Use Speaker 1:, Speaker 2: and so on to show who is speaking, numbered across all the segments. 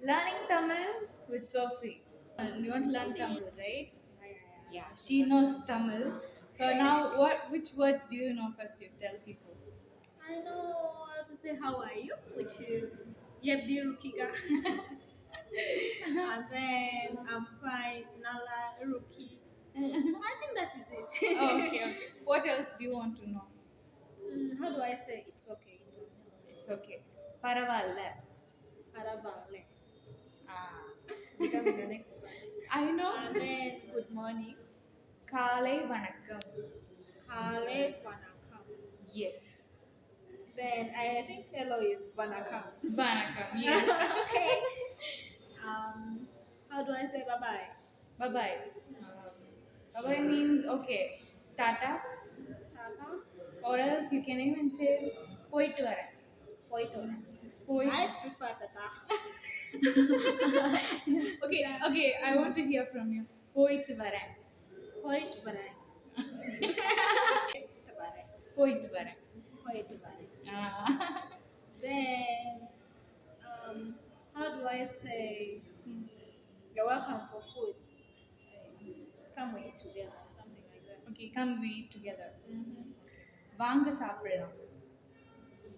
Speaker 1: Learning Tamil with Sophie. You want to learn Tamil, right?
Speaker 2: Yeah.
Speaker 1: She knows Tamil. So now, which words do you know first? You tell people.
Speaker 2: I know how to say how are you, which is Yebdi Rukiga. And then I'm fine, Nala Ruki. I think that is it.
Speaker 1: Oh, okay. What else do you want to know?
Speaker 2: How do I say it's okay in Tamil?
Speaker 1: It's okay. Paravalla.
Speaker 2: Parabale.
Speaker 1: Ah.
Speaker 2: Becoming an expert.
Speaker 1: I know.
Speaker 2: And then good morning.
Speaker 1: Kalai vanakkam.
Speaker 2: Kale Vanakam.
Speaker 1: Yes.
Speaker 2: Then I think hello is Vanakam.
Speaker 1: Vanakkam. Yes.
Speaker 2: Okay. How do I say bye bye?
Speaker 1: Bye bye. Bye bye means okay. Tata.
Speaker 2: Tata.
Speaker 1: Or else you can even say போயிட்டு வரேன்.
Speaker 2: Poito.
Speaker 1: போயிட்டு
Speaker 2: I prefer Tata.
Speaker 1: Okay, I want to hear from you. போயிட்டு வரேன்.
Speaker 2: Poito Bare.
Speaker 1: போயிட்டு வரேன்.
Speaker 2: Poito Bare.
Speaker 1: Ah.
Speaker 2: Then, how do I say you're welcome for food? Come we eat together, something like that.
Speaker 1: Okay, come we eat together. வாங்க சாப்பிடலாம்.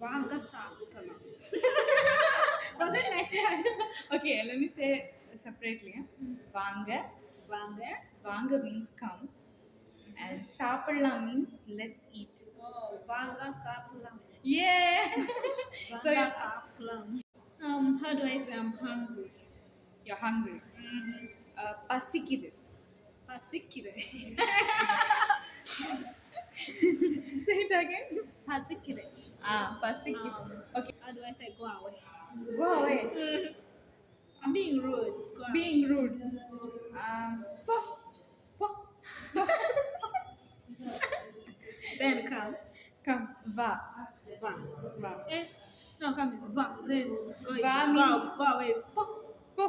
Speaker 2: Vanga Sakukalam. Was it like that?
Speaker 1: Okay, let me say separately. வாங்க.
Speaker 2: Vanga.
Speaker 1: வாங்க means come. And சாப்பிடலாம் means let's eat.
Speaker 2: Oh, Vanga Sakulam.
Speaker 1: Yeah. So
Speaker 2: Vanga Sakulam. How do I say I'm hungry?
Speaker 1: you're hungry. பசிக்குது.
Speaker 2: Pasikire.
Speaker 1: Say it again.
Speaker 2: Pasikire.
Speaker 1: பசிக்குது. Okay,
Speaker 2: How do I say go away?
Speaker 1: go away.
Speaker 2: I'm being rude. Go away.
Speaker 1: Being rude. Po. Po.
Speaker 2: Then come.
Speaker 1: Come. Va.
Speaker 2: Va.
Speaker 1: Va.
Speaker 2: No, come in. Va. Then go.
Speaker 1: Va
Speaker 2: Go,
Speaker 1: means-
Speaker 2: go away. Po.
Speaker 1: Po.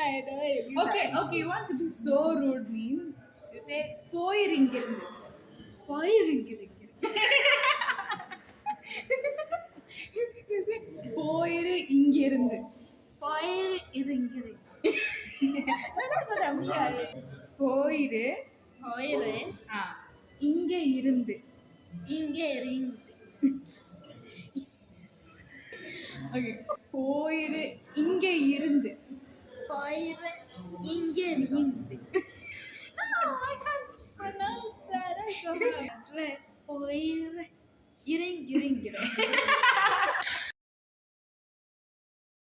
Speaker 2: Right away.
Speaker 1: Okay, you want to be so rude means you say போயிரு இங்கிருந்து. You say போயிரு இங்கிருந்து.
Speaker 2: Poire iringiri. That's what I'm hearing.
Speaker 1: போயிரு
Speaker 2: Poire
Speaker 1: இங்க இருந்து.
Speaker 2: ingering.
Speaker 1: Okay. போயிரு இங்க இருந்து.
Speaker 2: Poire ingering. No, I can't pronounce that. That's so hard. Poire iringiri.